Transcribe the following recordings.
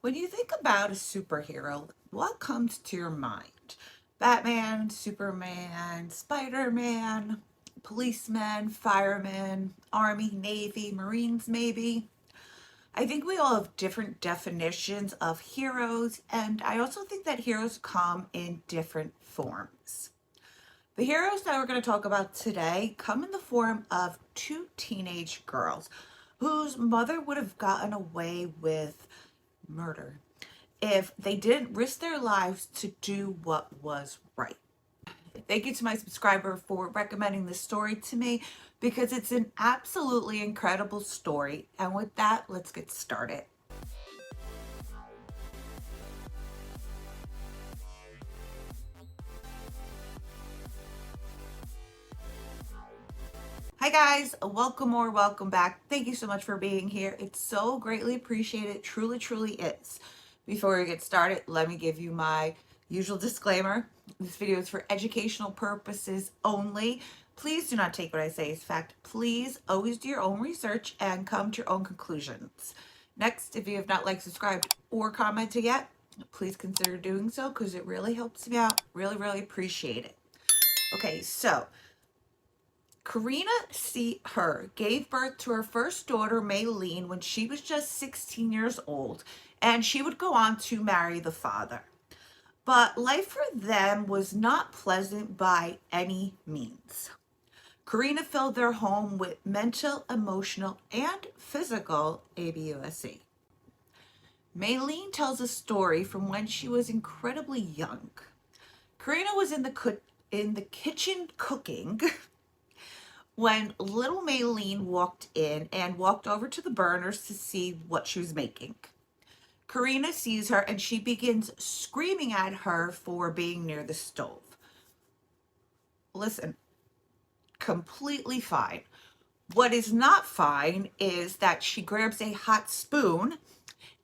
When you think about a superhero, what comes to your mind? Batman, Superman, Spider-Man, policeman, fireman, Army, Navy, Marines, maybe. I think we all have different definitions of heroes, and I also think that heroes come in different forms. The heroes that we're going to talk about today come in the form of two teenage girls whose mother would have gotten away with murder if they didn't risk their lives to do what was right. Thank you to my subscriber for recommending this story to me because it's an absolutely incredible story. And with that, let's get started. Hi guys, welcome or welcome back. Thank you so much for being here. It's so greatly appreciated. Truly, truly is. Before we get started, let me give you my usual disclaimer. This video is for educational purposes only. Please do not take what I say as fact. Please always do your own research and come to your own conclusions. Next, if you have not liked, subscribed, or commented yet, please consider doing so because it really helps me out. Really, really appreciate it. Okay, so Karina C. Her gave birth to her first daughter, Maylene, when she was just 16 years old, and she would go on to marry the father. But life for them was not pleasant by any means. Karina filled their home with mental, emotional, and physical abuse. Maylene tells a story from when she was incredibly young. Karina was in the kitchen cooking when little Maylene walked in and walked over to the burners to see what she was making. Karina sees her and she begins screaming at her for being near the stove. Listen, completely fine. What is not fine is that she grabs a hot spoon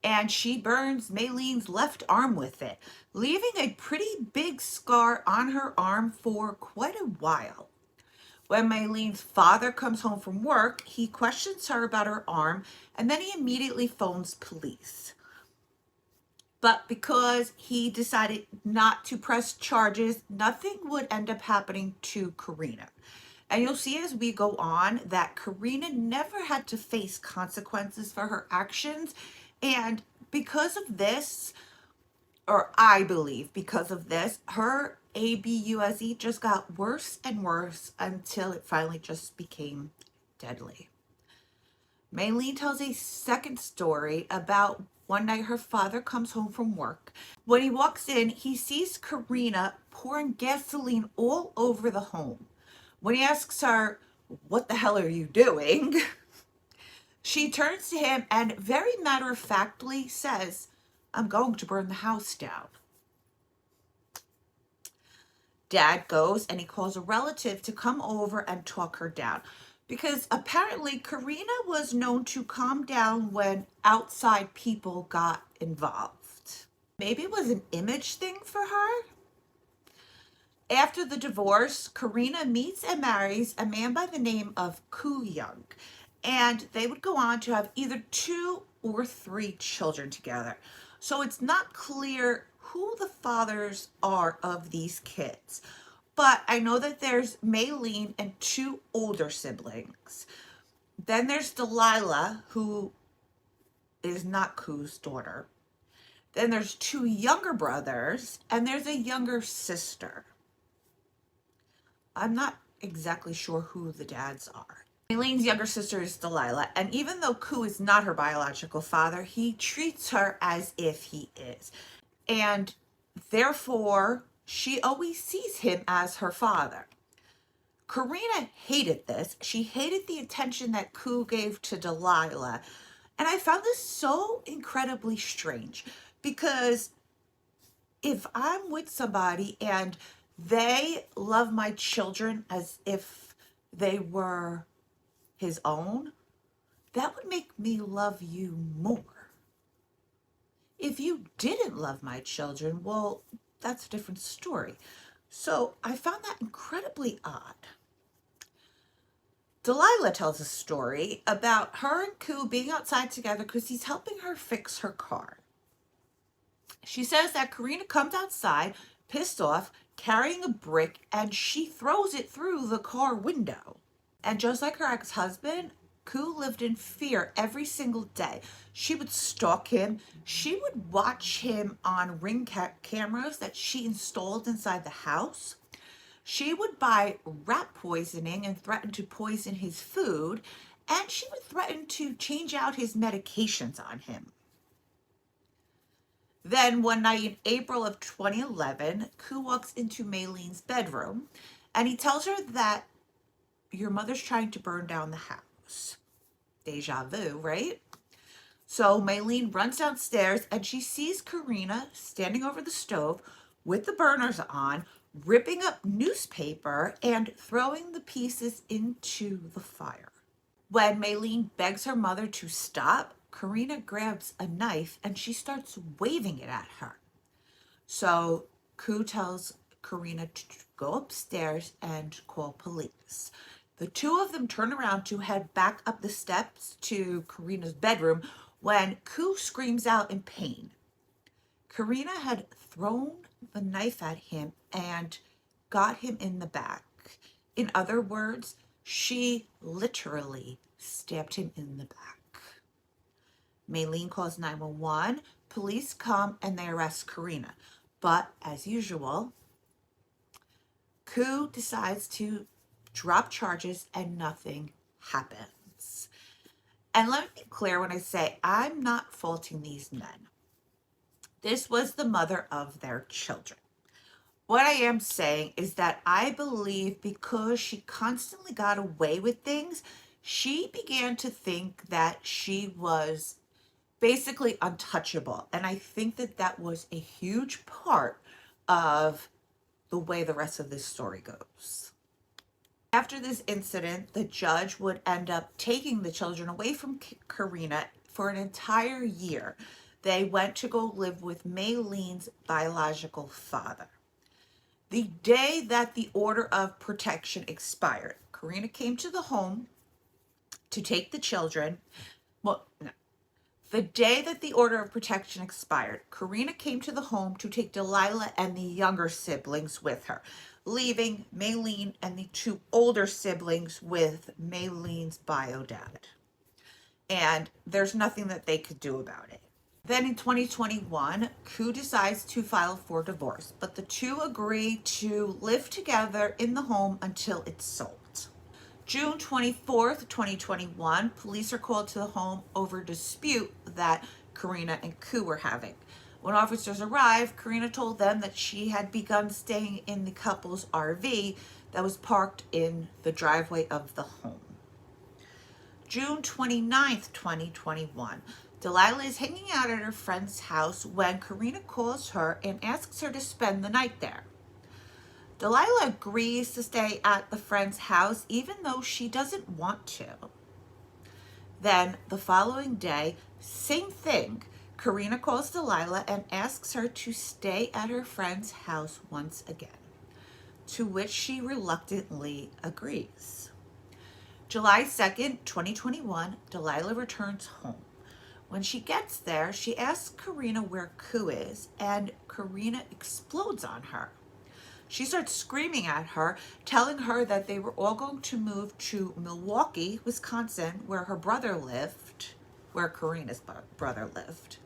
and she burns Maylene's left arm with it, leaving a pretty big scar on her arm for quite a while. When Maylene's father comes home from work, he questions her about her arm and then he immediately phones police. But because he decided not to press charges, nothing would end up happening to Karina. And you'll see as we go on that Karina never had to face consequences for her actions. And because of this, or I believe because of this, her ABUSE just got worse and worse until it finally just became deadly. Maylene tells a second story about one night her father comes home from work. When he walks in, he sees Karina pouring gasoline all over the home. When he asks her, "What the hell are you doing?" she turns to him and very matter-of-factly says, "I'm going to burn the house down." Dad goes and he calls a relative to come over and talk her down because apparently Karina was known to calm down when outside people got involved. Maybe it was an image thing for her. After the divorce, Karina meets and marries a man by the name of Kou Yang, and they would go on to have either 2 or 3 children together. So it's not clear who the fathers are of these kids. But I know that there's Maylene and 2 older siblings. Then there's Delilah, who is not Koo's daughter. Then there's 2 younger brothers, and there's a younger sister. I'm not exactly sure who the dads are. Maylene's younger sister is Delilah, and even though Kou is not her biological father, he treats her as if he is. And therefore, she always sees him as her father. Karina hated this. She hated the attention that Kou gave to Delilah. And I found this so incredibly strange because if I'm with somebody and they love my children as if they were his own, that would make me love you more. If you didn't love my children, well, that's a different story. So I found that incredibly odd. Delilah tells a story about her and Kou being outside together because he's helping her fix her car. She says that Karina comes outside, pissed off, carrying a brick, and she throws it through the car window. And just like her ex-husband, Kou lived in fear every single day. She would stalk him. She would watch him on ring cameras that she installed inside the house. She would buy rat poisoning and threaten to poison his food. And she would threaten to change out his medications on him. Then one night in April of 2011, Kou walks into Maylene's bedroom and he tells her that your mother's trying to burn down the house. Deja vu, right? So Maylene runs downstairs and she sees Karina standing over the stove with the burners on, ripping up newspaper and throwing the pieces into the fire. When Maylene begs her mother to stop, Karina grabs a knife and she starts waving it at her. So Kou tells Karina to go upstairs and call police. The two of them turn around to head back up the steps to Karina's bedroom when Kou screams out in pain. Karina had thrown the knife at him and got him in the back. In other words, she literally stabbed him in the back. Maylene calls 911. Police come and they arrest Karina. But as usual, Kou decides to drop charges and nothing happens. And let me be clear when I say I'm not faulting these men. This was the mother of their children. What I am saying is that I believe because she constantly got away with things, she began to think that she was basically untouchable. And I think that that was a huge part of the way the rest of this story goes. After this incident, the judge would end up taking the children away from Karina for an entire year. They went to go live with Maylene's biological father. The day that the order of protection expired, Karina came to the home to take the children. Well, no. The day that the order of protection expired, Karina came to the home to take Delilah and the younger siblings with her, leaving Maylene and the two older siblings with Maylene's bio dad. And there's nothing that they could do about it. Then in 2021, Kou decides to file for divorce, but the two agree to live together in the home until it's sold. June 24th, 2021, police are called to the home over a dispute that Karina and Kou were having. When officers arrived, Karina told them that she had begun staying in the couple's RV that was parked in the driveway of the home. June 29th, 2021, Delilah is hanging out at her friend's house when Karina calls her and asks her to spend the night there. Delilah agrees to stay at the friend's house even though she doesn't want to. Then the following day, same thing. Karina calls Delilah and asks her to stay at her friend's house once again, to which she reluctantly agrees. July 2nd, 2021, Delilah returns home. When she gets there, she asks Karina where Kou is, and Karina explodes on her. She starts screaming at her, telling her that they were all going to move to Milwaukee, Wisconsin, where her brother lived, where Karina's brother lived.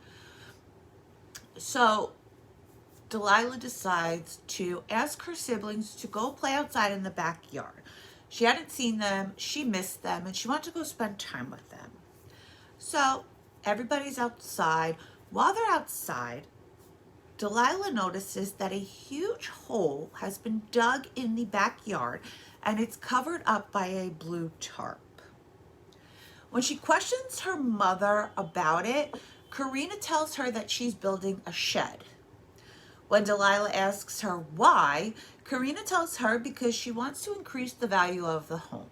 So Delilah decides to ask her siblings to go play outside in the backyard. She hadn't seen them, she missed them, and she wanted to go spend time with them. So everybody's outside. While they're outside, Delilah notices that a huge hole has been dug in the backyard and it's covered up by a blue tarp. When she questions her mother about it, Karina tells her that she's building a shed. When Delilah asks her why, Karina tells her because she wants to increase the value of the home.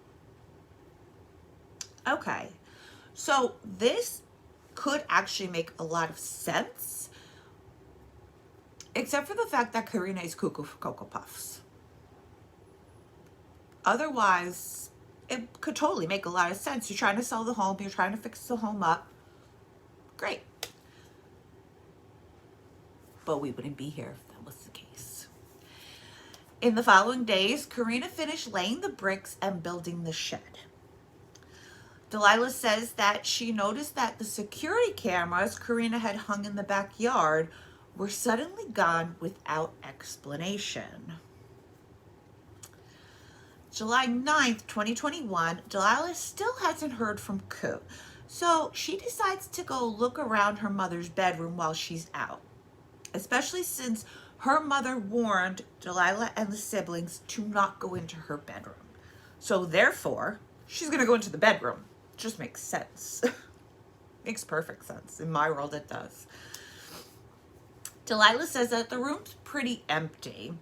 Okay, so this could actually make a lot of sense, except for the fact that Karina is cuckoo for Cocoa Puffs. Otherwise, it could totally make a lot of sense. You're trying to sell the home, you're trying to fix the home up. Great. but we wouldn't be here if that was the case. In the following days, Karina finished laying the bricks and building the shed. Delilah says that she noticed that the security cameras Karina had hung in the backyard were suddenly gone without explanation. July 9th, 2021, Delilah still hasn't heard from Kou, so she decides to go look around her mother's bedroom while she's out, especially since her mother warned Delilah and the siblings to not go into her bedroom. So therefore, she's going to go into the bedroom. Just makes sense. Makes perfect sense. In my world, it does. Delilah says that the room's pretty empty.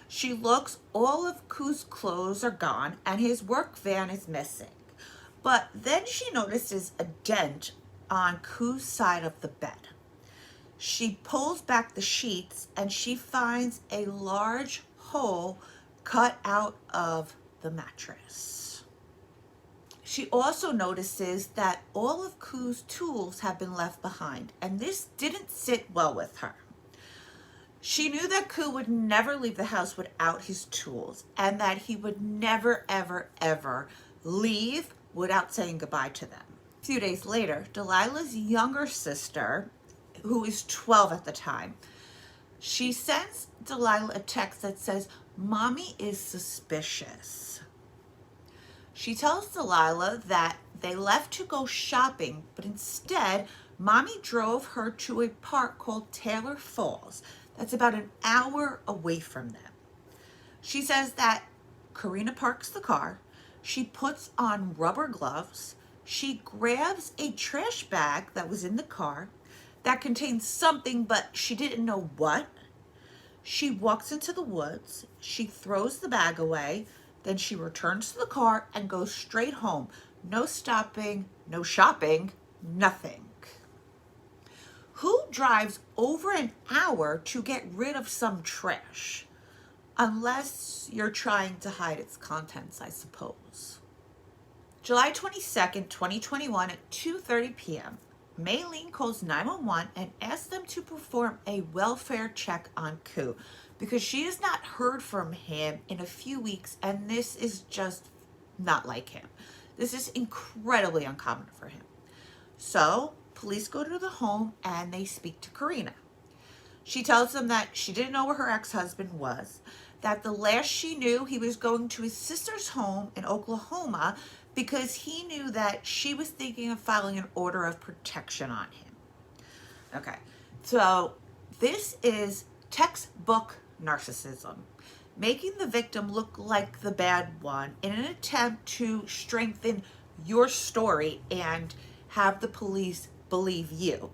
She looks, all of Kou's clothes are gone and his work van is missing. But then she notices a dent on Kou's side of the bed. She pulls back the sheets and she finds a large hole cut out of the mattress. She also notices that all of Kou's tools have been left behind, and this didn't sit well with her. She knew that Kou would never leave the house without his tools, and that he would never, ever, ever leave without saying goodbye to them. A few days later, Delilah's younger sister, who is 12 at the time, she sends Delilah a text that says, "Mommy is suspicious." She tells Delilah that they left to go shopping, but instead, Mommy drove her to a park called Taylor Falls. That's about an hour away from them. She says that Karina parks the car, she puts on rubber gloves, she grabs a trash bag that was in the car that contained something, but she didn't know what. She walks into the woods, she throws the bag away, then she returns to the car and goes straight home. No stopping, no shopping, nothing. Who drives over an hour to get rid of some trash? Unless you're trying to hide its contents, I suppose. July 22nd, 2021 at 2:30 p.m., Maylene calls 911 and asks them to perform a welfare check on Kou because she has not heard from him in a few weeks, and this is just not like him. This is incredibly uncommon for him. So police go to the home and they speak to Karina. She tells them that she didn't know where her ex-husband was, that the last she knew he was going to his sister's home in Oklahoma because he knew that she was thinking of filing an order of protection on him. Okay, so this is textbook narcissism, making the victim look like the bad one in an attempt to strengthen your story and have the police believe you.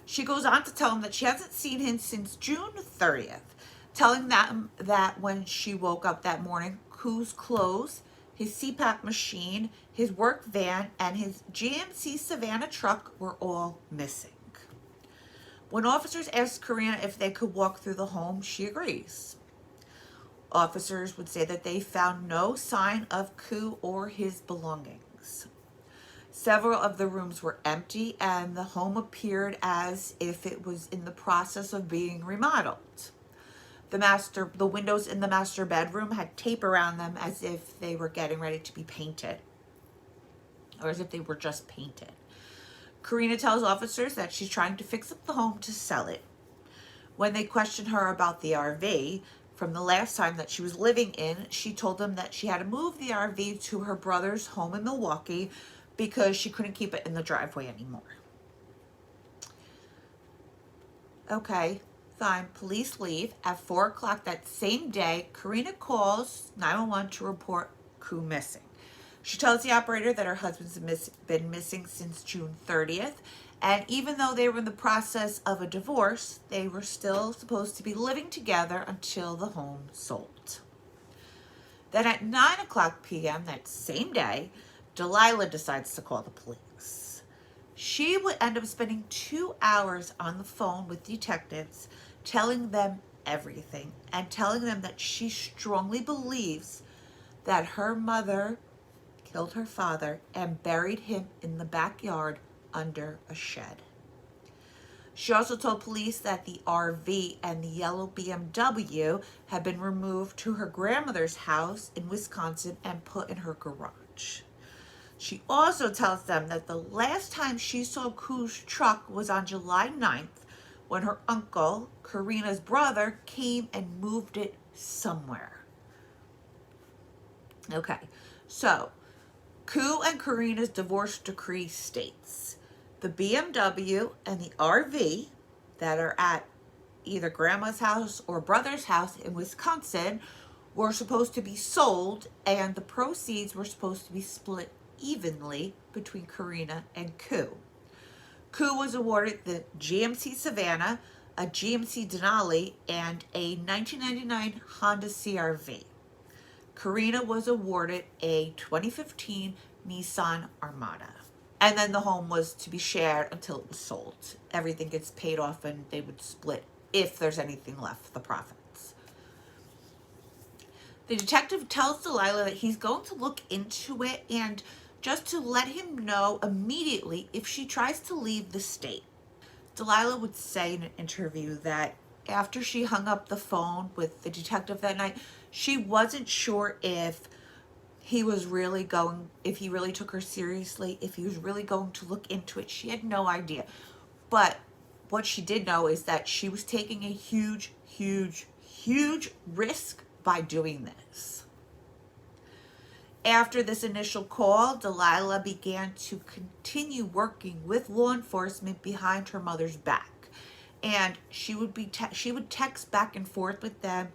She goes on to tell him that she hasn't seen him since June 30th, telling them that when she woke up that morning, Kou's clothes, his CPAP machine, his work van, and his GMC Savannah truck were all missing. When officers asked Karina if they could walk through the home, she agrees. Officers would say that they found no sign of Kou or his belongings. Several of the rooms were empty, and the home appeared as if it was in the process of being remodeled. The windows in the master bedroom had tape around them as if they were getting ready to be painted, or as if they were just painted. Karina tells officers that she's trying to fix up the home to sell it. When they questioned her about the RV from the last time that she was living in, she told them that she had to move the RV to her brother's home in Milwaukee because she couldn't keep it in the driveway anymore. Okay, fine. Police leave. At 4 o'clock that same day, Karina calls 911 to report Kou missing. She tells the operator that her husband's been missing since June 30th, and even though they were in the process of a divorce, they were still supposed to be living together until the home sold. Then at 9 o'clock p.m. that same day, Delilah decides to call the police. She would end up spending 2 hours on the phone with detectives, telling them everything and telling them that she strongly believes that her mother killed her father and buried him in the backyard under a shed. She also told police that the RV and the yellow BMW had been removed to her grandmother's house in Wisconsin and put in her garage. She also tells them that the last time she saw Kou's truck was on July 9th when her uncle, Karina's brother, came and moved it somewhere. Okay, so Kou and Karina's divorce decree states the BMW and the RV that are at either grandma's house or brother's house in Wisconsin were supposed to be sold, and the proceeds were supposed to be split evenly between Karina and Kou. Kou was awarded the GMC Savannah, a GMC Denali, and a 1999 Honda CRV. Karina was awarded a 2015 Nissan Armada. And then the home was to be shared until it was sold. Everything gets paid off and they would split, if there's anything left, the profits. The detective tells Delilah that he's going to look into it and just to let him know immediately if she tries to leave the state. Delilah would say in an interview that after she hung up the phone with the detective that night, she wasn't sure if he really took her seriously, if he was really going to look into it. She had no idea. But what she did know is that she was taking a huge, huge, huge risk by doing this. After this initial call, Delilah began to continue working with law enforcement behind her mother's back. And she would text back and forth with them,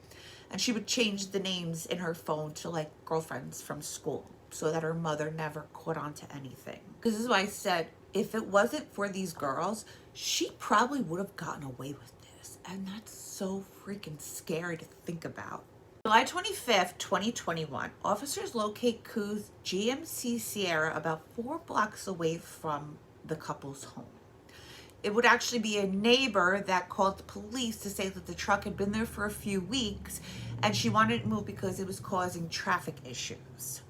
and she would change the names in her phone to like girlfriends from school so that her mother never caught on to anything. Because this is why I said, if it wasn't for these girls, she probably would have gotten away with this. And that's so freaking scary to think about. July 25th, 2021, officers locate Kou's GMC Sierra about 4 blocks away from the couple's home. It would actually be a neighbor that called the police to say that the truck had been there for a few weeks and she wanted it moved because it was causing traffic issues.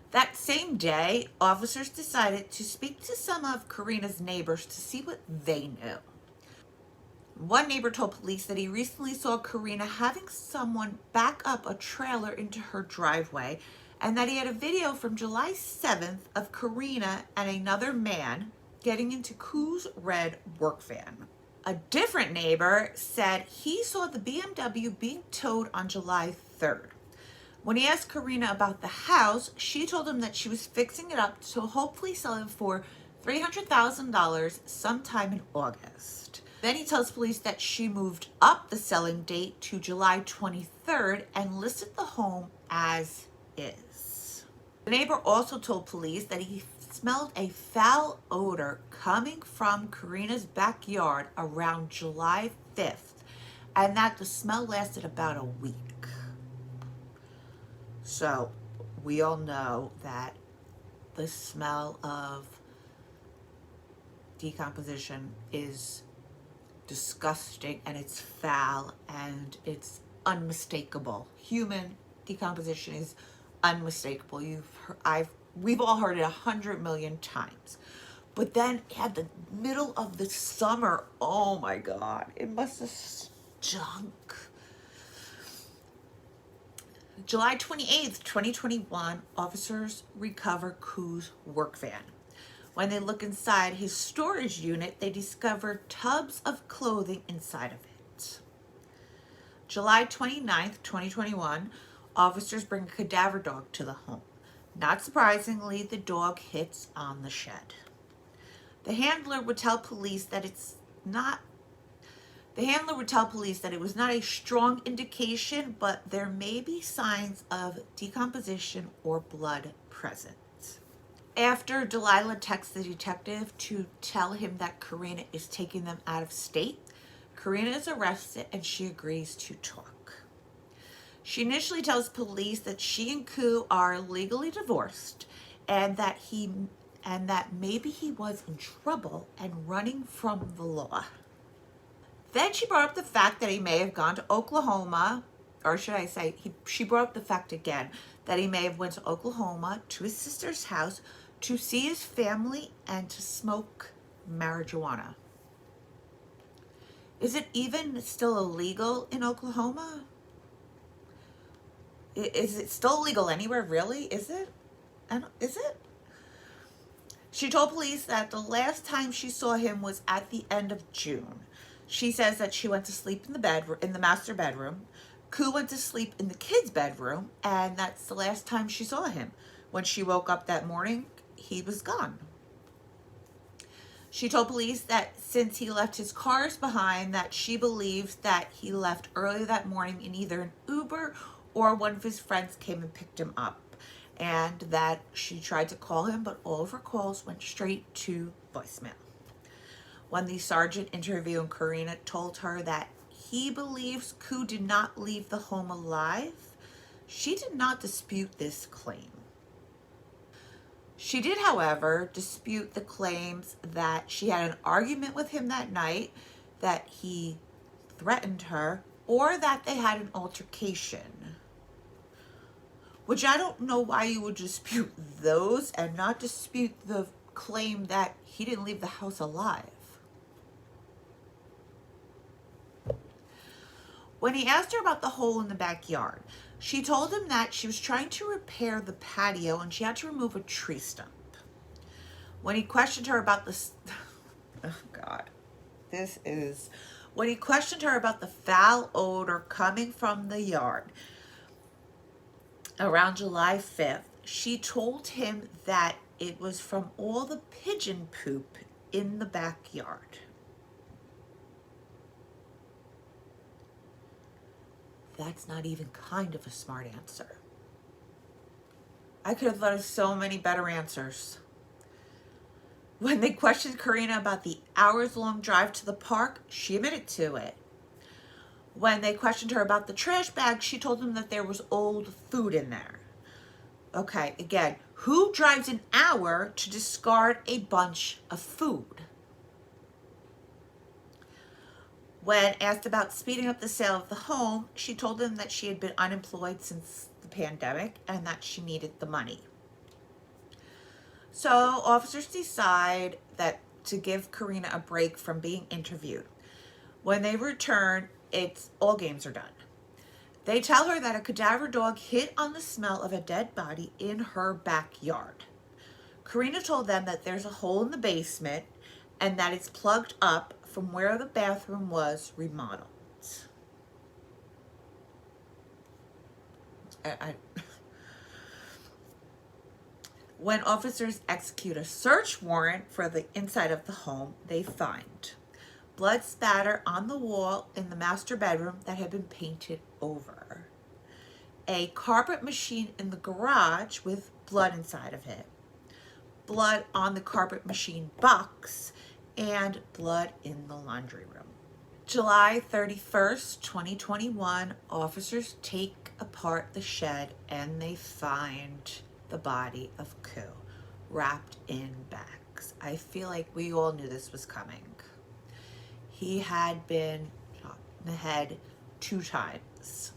That same day, officers decided to speak to some of Karina's neighbors to see what they knew. One neighbor told police that he recently saw Karina having someone back up a trailer into her driveway and that he had a video from July 7th of Karina and another man getting into Kou's red work van. A different neighbor said he saw the BMW being towed on July 3rd. When he asked Karina about the house, she told him that she was fixing it up to hopefully sell it for $300,000 sometime in August. Then he tells police that she moved up the selling date to July 23rd and listed the home as is. The neighbor also told police that he smelled a foul odor coming from Karina's backyard around July 5th and that the smell lasted about a week. So we all know that the smell of decomposition is disgusting and it's foul and it's unmistakable. Human decomposition is unmistakable. We've all heard it 100 million times. But then at the middle of the summer, oh my God, it must have stunk. July 28th, 2021, officers recover Kou's work van. When they look inside his storage unit, they discover tubs of clothing inside of it. July 29th, 2021, officers bring a cadaver dog to the home. Not surprisingly, the dog hits on the shed. The handler would tell police that it was not a strong indication, but there may be signs of decomposition or blood present. After Delilah texts the detective to tell him that Karina is taking them out of state, Karina is arrested and she agrees to talk. She initially tells police that she and Kou are legally divorced and that maybe he was in trouble and running from the law. Then she brought up the fact that he may have gone to Oklahoma, or should I say, she brought up the fact again that he may have went to Oklahoma to his sister's house to see his family and to smoke marijuana. Is it even still illegal in Oklahoma? Is it still illegal anywhere, really? Is it? Is it? She told police that the last time she saw him was at the end of June. She says that she went to sleep in the bedroom, in the master bedroom. Kou went to sleep in the kids' bedroom, and that's the last time she saw him. When she woke up that morning, he was gone. She told police that since he left his cars behind, that she believes that he left early that morning in either an Uber or one of his friends came and picked him up. And that she tried to call him, but all of her calls went straight to voicemail. When the sergeant interviewing Karina told her that he believes Kou did not leave the home alive, she did not dispute this claim. She did, however, dispute the claims that she had an argument with him that night, that he threatened her, or that they had an altercation. Which I don't know why you would dispute those and not dispute the claim that he didn't leave the house alive. When he asked her about the hole in the backyard, she told him that she was trying to repair the patio and she had to remove a tree stump. When he questioned her about the... Oh, God. When he questioned her about the foul odor coming from the yard around July 5th, she told him that it was from all the pigeon poop in the backyard. That's not even kind of a smart answer. I could have thought of so many better answers. When they questioned Karina about the hours-long drive to the park, she admitted to it. When they questioned her about the trash bag, she told them that there was old food in there. Okay, again, who drives an hour to discard a bunch of food? When asked about speeding up the sale of the home, she told them that she had been unemployed since the pandemic and that she needed the money. So officers decide that to give Karina a break from being interviewed. When they return, all games are done. They tell her that a cadaver dog hit on the smell of a dead body in her backyard. Karina told them that there's a hole in the basement and that it's plugged up from where the bathroom was remodeled. When officers execute a search warrant for the inside of the home, they find blood spatter on the wall in the master bedroom that had been painted over, a carpet machine in the garage with blood inside of it, blood on the carpet machine box, and blood in the laundry room. July 31st, 2021, officers take apart the shed and they find the body of Kou wrapped in bags. I feel like we all knew this was coming. He had been shot in the head 2 times.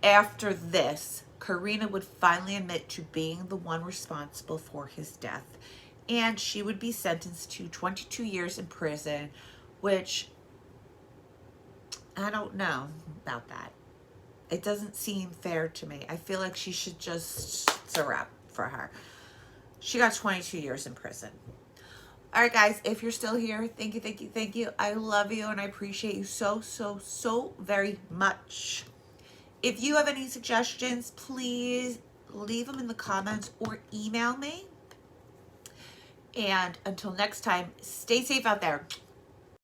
After this, Karina would finally admit to being the one responsible for his death, and she would be sentenced to 22 years in prison, which I don't know about that. It doesn't seem fair to me. I feel like she should just, it's a wrap for her. She got 22 years in prison. All right, guys, if you're still here, thank you, thank you, thank you. I love you and I appreciate you so, so, so very much. If you have any suggestions, please leave them in the comments or email me. And until next time, stay safe out there.